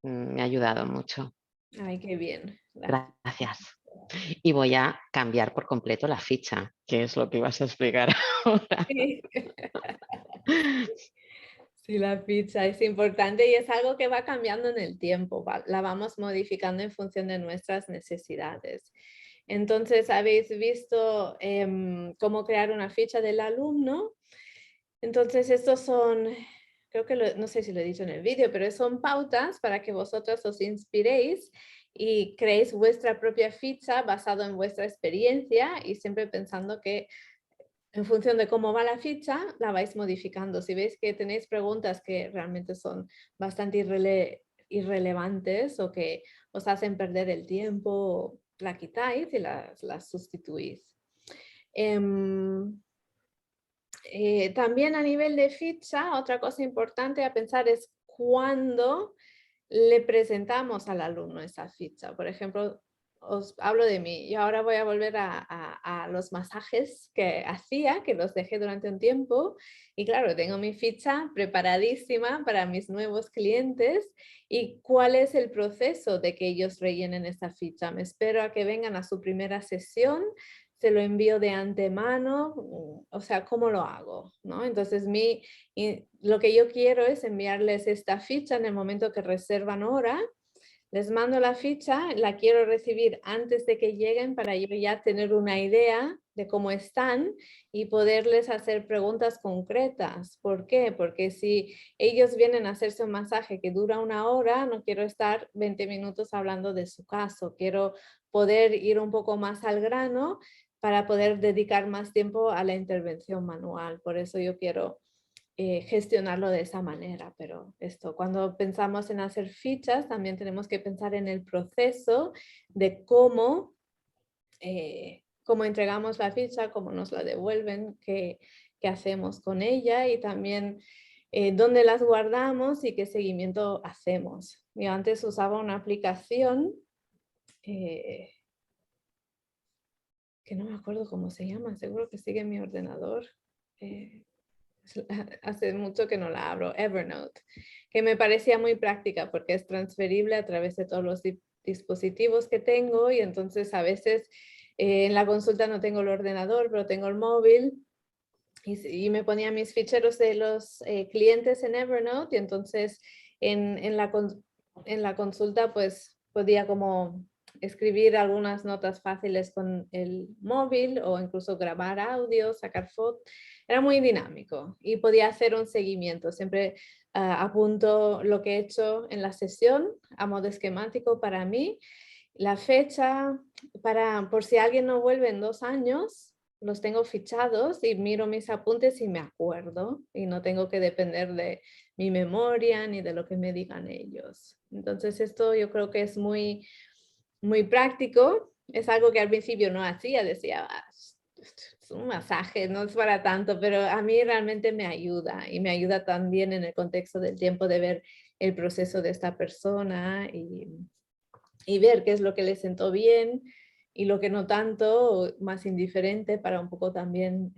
me ha ayudado mucho. Ay, qué bien, gracias. Gracias. Y voy a cambiar por completo la ficha, que es lo que vas a explicar ahora. Sí. Sí, la pizza es importante y es algo que va cambiando en el tiempo, la vamos modificando en función de nuestras necesidades. Entonces, habéis visto cómo crear una ficha del alumno. Entonces, estos son, creo que no sé si lo he dicho en el vídeo, pero son pautas para que vosotros os inspiréis y creéis vuestra propia ficha basado en vuestra experiencia y siempre pensando que en función de cómo va la ficha, la vais modificando. Si veis que tenéis preguntas que realmente son bastante irrelevantes o que os hacen perder el tiempo, la quitáis y las sustituís. Em, también a nivel de ficha, otra cosa importante a pensar es cuándo le presentamos al alumno esa ficha. Por ejemplo, os hablo de mí. Yo ahora voy a volver a los masajes que hacía, que los dejé durante un tiempo. Y claro, tengo mi ficha preparadísima para mis nuevos clientes. ¿Y cuál es el proceso de que ellos rellenen esta ficha? Me espero a que vengan a su primera sesión, se lo envío de antemano, o sea, ¿cómo lo hago? ¿No? Entonces, lo que yo quiero es enviarles esta ficha en el momento que reservan hora. Les mando la ficha, la quiero recibir antes de que lleguen para yo ya tener una idea de cómo están y poderles hacer preguntas concretas. ¿Por qué? Porque si ellos vienen a hacerse un masaje que dura una hora, no quiero estar 20 minutos hablando de su caso. Quiero poder ir un poco más al grano para poder dedicar más tiempo a la intervención manual. Por eso yo quiero gestionarlo de esa manera, pero esto, cuando pensamos en hacer fichas, también tenemos que pensar en el proceso de cómo entregamos la ficha, cómo nos la devuelven, qué hacemos con ella y también dónde las guardamos y qué seguimiento hacemos. Yo antes usaba una aplicación eh, que no me acuerdo cómo se llama, seguro que sigue en mi ordenador. Eh, hace mucho que no la abro, Evernote, que me parecía muy práctica porque es transferible a través de todos los dispositivos que tengo y entonces a veces en la consulta no tengo el ordenador, pero tengo el móvil y me ponía mis ficheros de los clientes en Evernote y entonces en la consulta pues podía como escribir algunas notas fáciles con el móvil o incluso grabar audio, sacar fotos. Era muy dinámico y podía hacer un seguimiento. Siempre apunto lo que he hecho en la sesión a modo esquemático para mí, la fecha, por si alguien no vuelve en 2 años, los tengo fichados y miro mis apuntes y me acuerdo y no tengo que depender de mi memoria ni de lo que me digan ellos. Entonces esto yo creo que es muy práctico. Es algo que al principio no hacía, decía, un masaje, no es para tanto, pero a mí realmente me ayuda y me ayuda también en el contexto del tiempo de ver el proceso de esta persona y ver qué es lo que le sentó bien y lo que no tanto, o más indiferente, para un poco también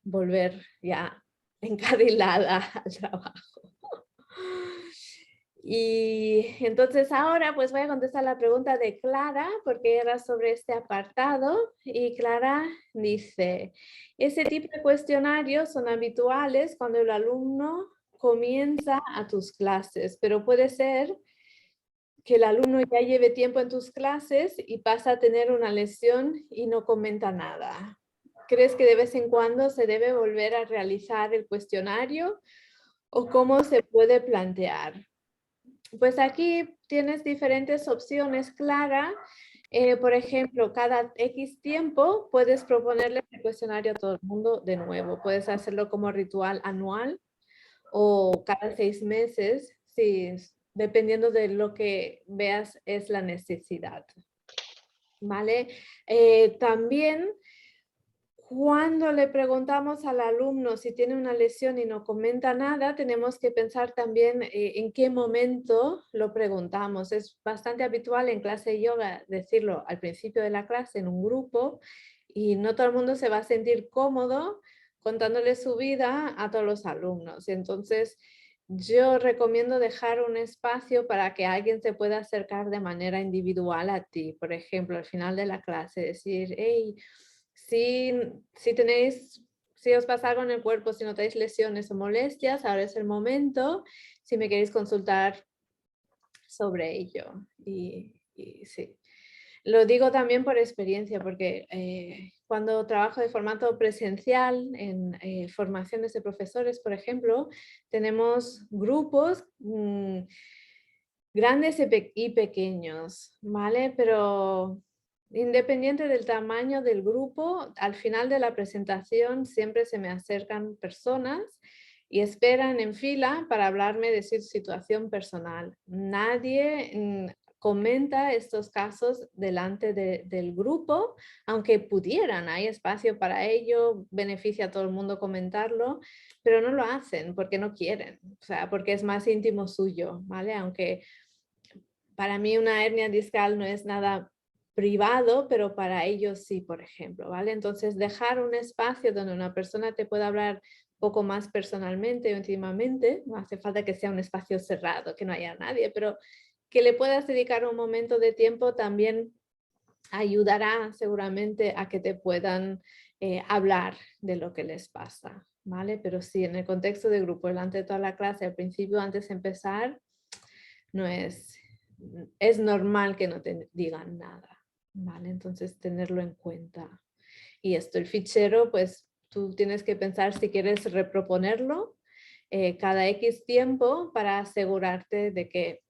volver ya encarrilada al trabajo. Y entonces ahora pues voy a contestar la pregunta de Clara, porque era sobre este apartado. Y Clara dice, ese tipo de cuestionarios son habituales cuando el alumno comienza a tus clases, pero puede ser que el alumno ya lleve tiempo en tus clases y pasa a tener una lesión y no comenta nada. ¿Crees que de vez en cuando se debe volver a realizar el cuestionario o cómo se puede plantear? Pues aquí tienes diferentes opciones, Clara. Por ejemplo, cada X tiempo puedes proponerle el cuestionario a todo el mundo de nuevo. Puedes hacerlo como ritual anual o cada 6 meses, sí, dependiendo de lo que veas es la necesidad. ¿Vale? También cuando le preguntamos al alumno si tiene una lesión y no comenta nada, tenemos que pensar también en qué momento lo preguntamos. Es bastante habitual en clase de yoga decirlo al principio de la clase en un grupo y no todo el mundo se va a sentir cómodo contándole su vida a todos los alumnos. Entonces, yo recomiendo dejar un espacio para que alguien se pueda acercar de manera individual a ti. Por ejemplo, al final de la clase decir, hey, si tenéis, si os pasa algo en el cuerpo, si notáis lesiones o molestias, ahora es el momento, si me queréis consultar sobre ello. Y sí. Lo digo también por experiencia, porque cuando trabajo de formato presencial en formaciones de profesores, por ejemplo, tenemos grupos grandes y pequeños, ¿vale? Pero independiente del tamaño del grupo, al final de la presentación siempre se me acercan personas y esperan en fila para hablarme de su situación personal. Nadie comenta estos casos delante del grupo, aunque pudieran, hay espacio para ello, beneficia a todo el mundo comentarlo, pero no lo hacen porque no quieren, o sea, porque es más íntimo suyo, ¿vale? Aunque para mí una hernia discal no es nada privado, pero para ellos sí, por ejemplo, ¿vale? Entonces dejar un espacio donde una persona te pueda hablar un poco más personalmente o íntimamente, no hace falta que sea un espacio cerrado, que no haya nadie, pero que le puedas dedicar un momento de tiempo también ayudará seguramente a que te puedan hablar de lo que les pasa, ¿vale? Pero sí, en el contexto de grupo, delante de toda la clase, al principio, antes de empezar, no es normal que no te digan nada, ¿vale? Entonces tenerlo en cuenta. Y esto, el fichero, pues tú tienes que pensar si quieres reproponerlo cada X tiempo para asegurarte de que,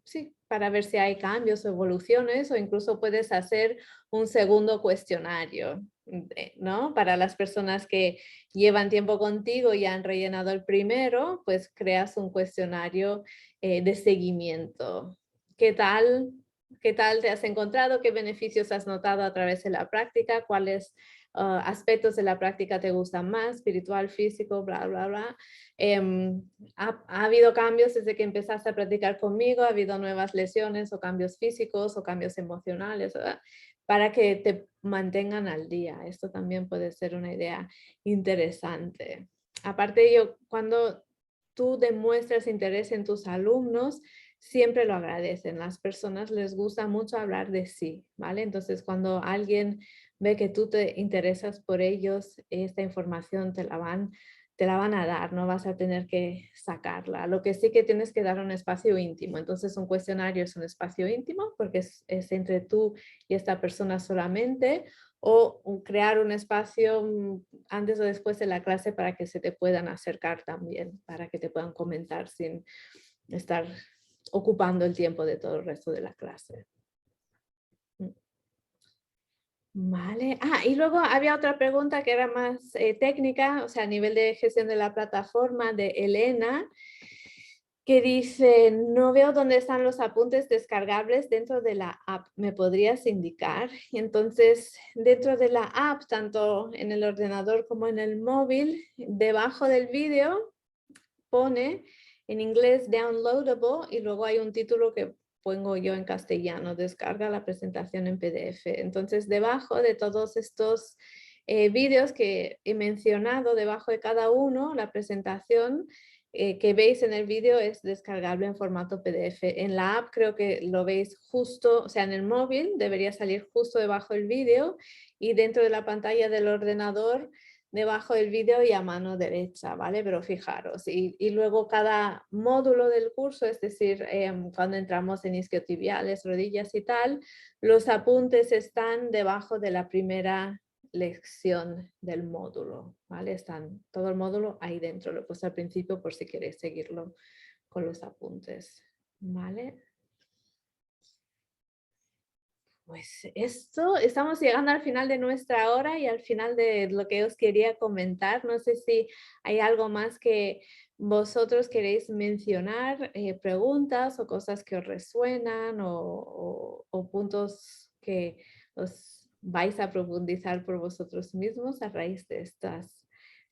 sí, para ver si hay cambios o evoluciones, o incluso puedes hacer un segundo cuestionario, ¿no? Para las personas que llevan tiempo contigo y han rellenado el primero, pues creas un cuestionario de seguimiento. ¿Qué tal? ¿Qué tal te has encontrado? ¿Qué beneficios has notado a través de la práctica? ¿Cuáles aspectos de la práctica te gustan más? Espiritual, físico, bla, bla, bla. ¿Ha habido cambios desde que empezaste a practicar conmigo? ¿Ha habido nuevas lesiones o cambios físicos o cambios emocionales? ¿Verdad? Para que te mantengan al día. Esto también puede ser una idea interesante. Aparte, cuando tú demuestras interés en tus alumnos, siempre lo agradecen. Las personas les gusta mucho hablar de sí, ¿vale? Entonces, cuando alguien ve que tú te interesas por ellos, esta información te la van a dar, no vas a tener que sacarla. Lo que sí que tienes que dar un espacio íntimo. Entonces, un cuestionario es un espacio íntimo porque es entre tú y esta persona solamente, o crear un espacio antes o después de la clase para que se te puedan acercar también, para que te puedan comentar sin estar ocupando el tiempo de todo el resto de la clase. Vale. Y luego había otra pregunta que era más técnica, o sea, a nivel de gestión de la plataforma de Elena. que dice, no veo dónde están los apuntes descargables dentro de la app, ¿me podrías indicar? Y entonces, dentro de la app, tanto en el ordenador como en el móvil, debajo del vídeo pone en inglés downloadable y luego hay un título que pongo yo en castellano, descarga la presentación en PDF. Entonces, debajo de todos estos vídeos que he mencionado, debajo de cada uno, la presentación que veis en el vídeo es descargable en formato PDF. En la app creo que lo veis justo, o sea, en el móvil debería salir justo debajo del vídeo y dentro de la pantalla del ordenador debajo del vídeo y a mano derecha, ¿vale? Pero fijaros, y luego cada módulo del curso, es decir, cuando entramos en isquiotibiales, rodillas y tal, los apuntes están debajo de la primera lección del módulo, ¿vale? Están todo el módulo ahí dentro, lo he puesto al principio por si queréis seguirlo con los apuntes, ¿vale? Pues esto, estamos llegando al final de nuestra hora y al final de lo que os quería comentar. No sé si hay algo más que vosotros queréis mencionar, preguntas o cosas que os resuenan o puntos que os vais a profundizar por vosotros mismos a raíz de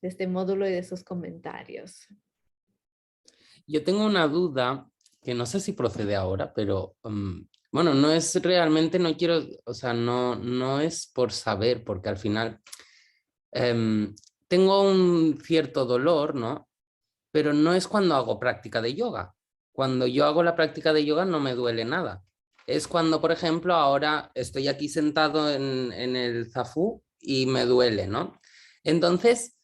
este módulo y de esos comentarios. Yo tengo una duda que no sé si procede ahora, pero bueno, no es realmente, no quiero, o sea, no es por saber, porque al final tengo un cierto dolor, ¿no? Pero no es cuando hago práctica de yoga. Cuando yo hago la práctica de yoga no me duele nada. Es cuando, por ejemplo, ahora estoy aquí sentado en el zafú y me duele, ¿no? Entonces,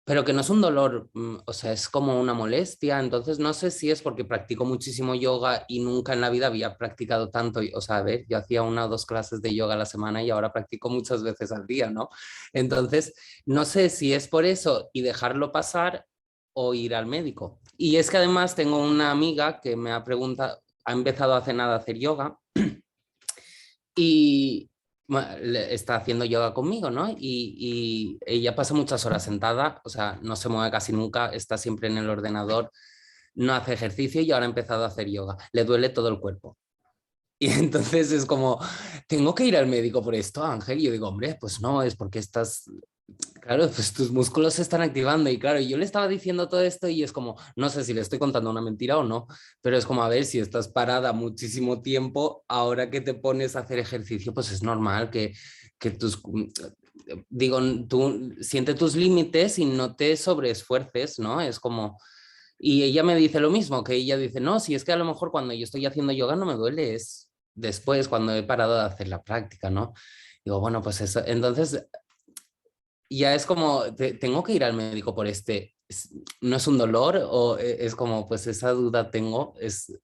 pero que no es un dolor, o sea, es como una molestia. Entonces, no sé si es porque practico muchísimo yoga y nunca en la vida había practicado tanto. O sea, a ver, yo hacía 1 o 2 clases de yoga a la semana y ahora practico muchas veces al día, ¿no? Entonces, no sé si es por eso y dejarlo pasar o ir al médico. Y es que además tengo una amiga que me ha preguntado, ha empezado hace nada a hacer yoga y está haciendo yoga conmigo, ¿no? Y ella pasa muchas horas sentada, o sea, no se mueve casi nunca, está siempre en el ordenador, no hace ejercicio y ahora ha empezado a hacer yoga. Le duele todo el cuerpo. Y entonces es como, tengo que ir al médico por esto, Ángel. Y yo digo, hombre, pues no, es porque estás, claro, pues tus músculos se están activando. Y claro, yo le estaba diciendo todo esto y es como, no sé si le estoy contando una mentira o no, pero es como, a ver, si estás parada muchísimo tiempo, ahora que te pones a hacer ejercicio, pues es normal que tus, digo, tú siente tus límites y no te sobreesfuerces, ¿no? Es como... Y ella me dice lo mismo, que ella dice, no, si es que a lo mejor cuando yo estoy haciendo yoga no me duele, es después cuando he parado de hacer la práctica, ¿no? Digo, bueno, pues eso, entonces ya es como, tengo que ir al médico por este, no es un dolor o es como, pues esa duda tengo, es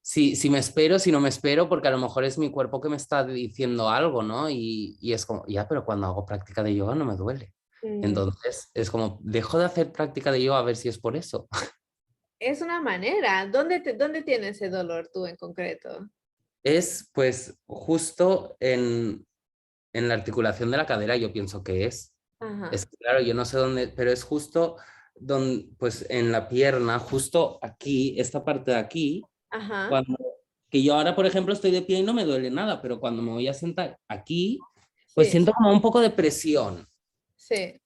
si me espero, si no me espero, porque a lo mejor es mi cuerpo que me está diciendo algo, ¿no? Y es como, ya, pero cuando hago práctica de yoga no me duele. Entonces es como, dejo de hacer práctica de yoga a ver si es por eso. Es una manera. ¿Dónde tienes ese dolor tú en concreto? Es pues justo en la articulación de la cadera, yo pienso que es. Ajá, Es claro, yo no sé dónde, pero es justo donde, pues en la pierna, justo aquí, esta parte de aquí, ajá, cuando, que yo ahora, por ejemplo, estoy de pie y no me duele nada, pero cuando me voy a sentar aquí, pues sí, siento como un poco de presión. sí.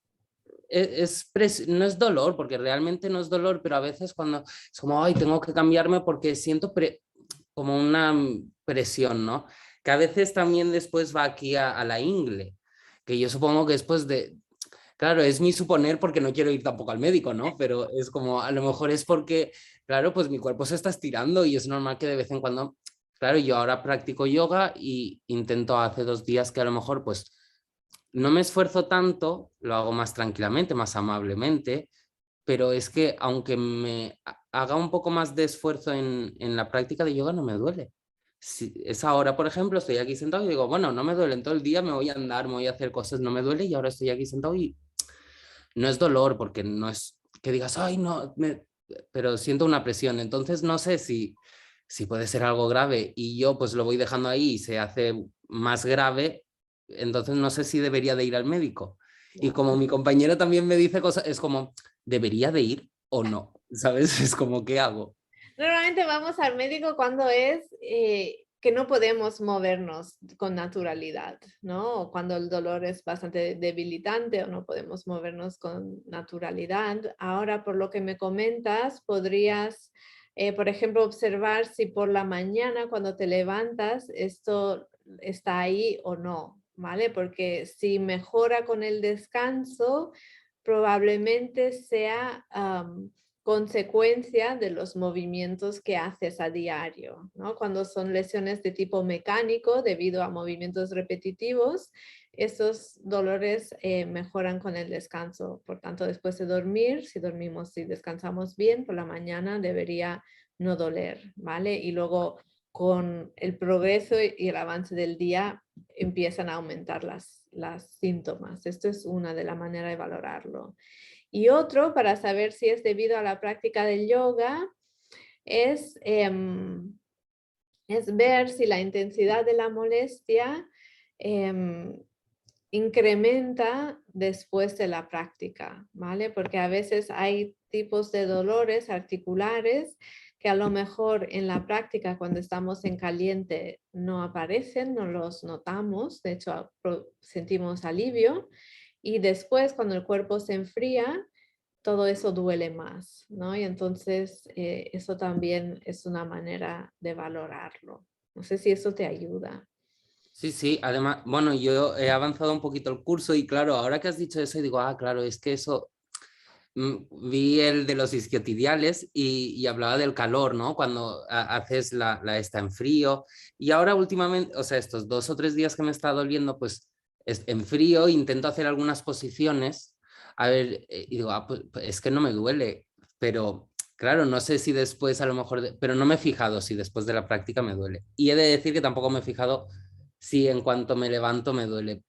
No es dolor, porque realmente no es dolor, pero a veces cuando es como, ay, tengo que cambiarme porque siento como una presión, ¿no? Que a veces también después va aquí a la ingle, que yo supongo que después de, claro, es mi suponer porque no quiero ir tampoco al médico, ¿no? Pero es como, a lo mejor es porque, claro, pues mi cuerpo se está estirando y es normal que de vez en cuando, claro, yo ahora practico yoga y intento hace 2 días que a lo mejor pues no me esfuerzo tanto, lo hago más tranquilamente, más amablemente, pero es que aunque me haga un poco más de esfuerzo en la práctica de yoga, no me duele. Si, es ahora, por ejemplo, estoy aquí sentado y digo, bueno, no me duele en todo el día, me voy a andar, me voy a hacer cosas, no me duele y ahora estoy aquí sentado y no es dolor porque no es que digas, ay, no, pero siento una presión. Entonces no sé si puede ser algo grave y yo pues lo voy dejando ahí y se hace más grave, entonces no sé si debería de ir al médico. Y como mi compañero también me dice cosas, es como, ¿debería de ir o no? ¿Sabes? Es como, ¿qué hago? Normalmente vamos al médico cuando es que no podemos movernos con naturalidad, ¿no? O cuando el dolor es bastante debilitante o no podemos movernos con naturalidad. Ahora, por lo que me comentas, podrías, por ejemplo, observar si por la mañana cuando te levantas esto está ahí o no, ¿vale? Porque si mejora con el descanso, probablemente sea consecuencia de los movimientos que haces a diario, ¿no? Cuando son lesiones de tipo mecánico debido a movimientos repetitivos, esos dolores mejoran con el descanso. Por tanto, después de dormir, si descansamos bien, por la mañana debería no doler, ¿vale? Y luego con el progreso y el avance del día empiezan a aumentar las síntomas. Esto es una de las maneras de valorarlo. Y otro, para saber si es debido a la práctica del yoga, es, es ver si la intensidad de la molestia incrementa después de la práctica, ¿vale? Porque a veces hay tipos de dolores articulares que a lo mejor en la práctica cuando estamos en caliente no aparecen, no los notamos, de hecho sentimos alivio, y después cuando el cuerpo se enfría, todo eso duele más, ¿no? Y entonces eso también es una manera de valorarlo. No sé si eso te ayuda. Sí, sí, además, bueno, yo he avanzado un poquito el curso y claro, ahora que has dicho eso, digo, ah, claro, es que eso, vi el de los isquiotibiales y hablaba del calor, ¿no? Cuando haces la esta en frío y ahora últimamente, o sea, estos 2 o 3 días que me está doliendo, pues en frío intento hacer algunas posiciones, a ver, y digo, ah, pues es que no me duele, pero claro, no sé si después a lo mejor, pero no me he fijado si después de la práctica me duele. Y he de decir que tampoco me he fijado si en cuanto me levanto me duele.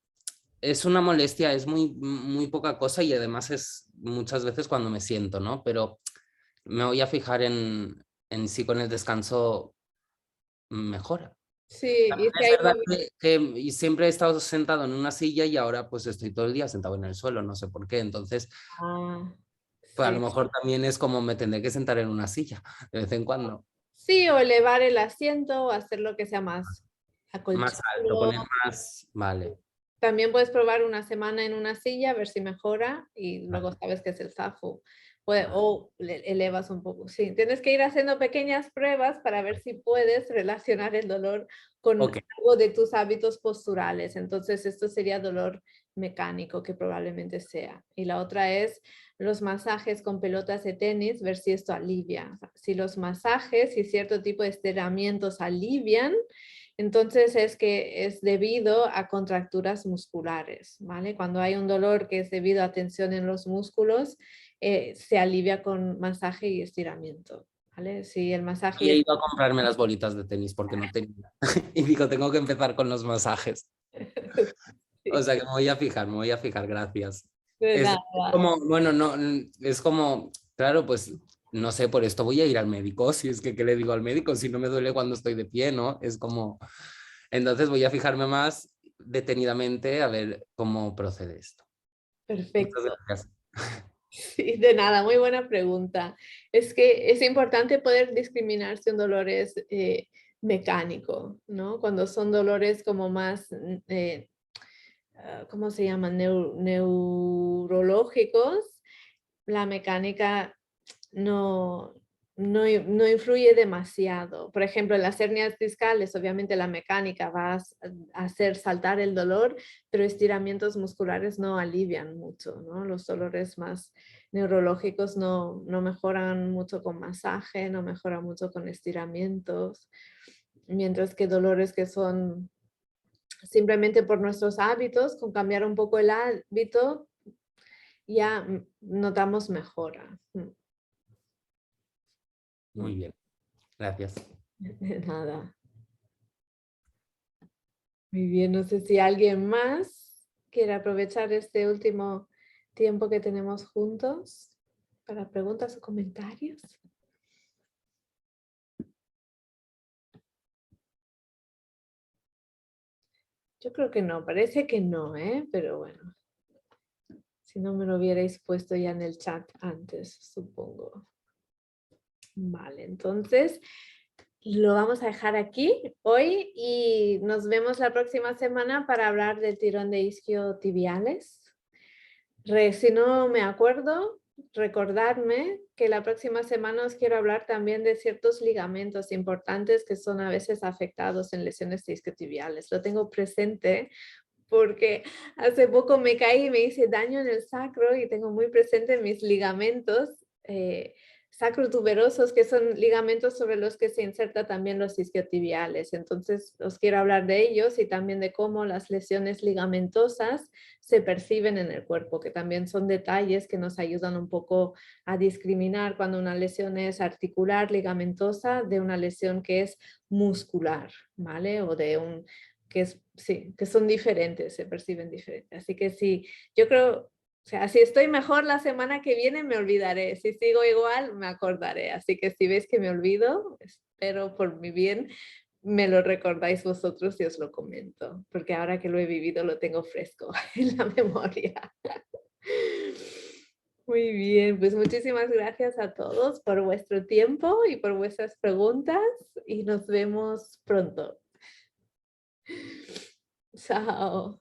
Es una molestia, es muy, muy poca cosa y además es muchas veces cuando me siento, ¿no? Pero me voy a fijar en si con el descanso mejora. Sí, y si Es hay verdad que siempre he estado sentado en una silla y ahora pues estoy todo el día sentado en el suelo, no sé por qué. Entonces, Ah, pues a lo sí. mejor también es como me tendré que sentar en una silla de vez en cuando. Sí, o elevar el asiento o hacer lo que sea más Más alto, acolchado. poner más, vale. También puedes probar una semana en una silla, ver si mejora y luego Vale, sabes que es el zafu. vale. O elevas un poco. Sí, tienes que ir haciendo pequeñas pruebas para ver si puedes relacionar el dolor con Ok. algo de tus hábitos posturales. Entonces, esto sería dolor mecánico que probablemente sea. Y la otra es los masajes con pelotas de tenis, ver si esto alivia. O sea, si los masajes y cierto tipo de estiramientos alivian, entonces es que es debido a contracturas musculares, ¿vale? Cuando hay un dolor que es debido a tensión en los músculos, se alivia con masaje y estiramiento, ¿vale? Si el Y masaje he es... ido a comprarme las bolitas de tenis porque no tenía. Y digo, tengo que empezar con los masajes. O Sí, sea que me voy a fijar, gracias. de Es nada. como, bueno, no, es como, claro, pues no sé, por esto voy a ir al médico. Si es que, ¿qué le digo al médico? Si no me duele cuando estoy de pie, ¿no? Es como, entonces voy a fijarme más detenidamente a ver cómo procede esto. Muchas Perfecto. gracias. Sí, de nada, muy buena pregunta. Es que es importante poder discriminar si un dolor es mecánico, ¿no? Cuando son dolores como más ¿cómo se llaman? Neurológicos, la mecánica no, no influye demasiado. Por ejemplo, en las hernias discales, obviamente la mecánica va a hacer saltar el dolor, pero estiramientos musculares no alivian mucho, ¿no? Los dolores más neurológicos no mejoran mucho con masaje, no mejoran mucho con estiramientos, mientras que dolores que son simplemente por nuestros hábitos, con cambiar un poco el hábito, ya notamos mejora. Muy bien, gracias. De nada. Muy bien, no sé si alguien más quiere aprovechar este último tiempo que tenemos juntos para preguntas o comentarios. Yo creo que no, parece que no, ¿eh? Pero bueno, si no me lo hubierais puesto ya en el chat antes, supongo. Vale, entonces lo vamos a dejar aquí hoy y nos vemos la próxima semana para hablar del tirón de isquiotibiales. Si no me acuerdo, recordarme que la próxima semana os quiero hablar también de ciertos ligamentos importantes que son a veces afectados en lesiones isquiotibiales. Lo tengo presente porque hace poco me caí y me hice daño en el sacro y tengo muy presente mis ligamentos sacrotuberosos, que son ligamentos sobre los que se insertan también los isquiotibiales. Entonces os quiero hablar de ellos y también de cómo las lesiones ligamentosas se perciben en el cuerpo, que también son detalles que nos ayudan un poco a discriminar cuando una lesión es articular, ligamentosa, de una lesión que es muscular, ¿vale? O de un sí, que son diferentes, se perciben diferentes. Así que sí, yo creo, o sea, si estoy mejor la semana que viene me olvidaré, si sigo igual me acordaré. Así que si veis que me olvido, espero por mi bien, me lo recordáis vosotros y os lo comento, porque ahora que lo he vivido lo tengo fresco en la memoria. Muy bien, pues muchísimas gracias a todos por vuestro tiempo y por vuestras preguntas y nos vemos pronto. Chao.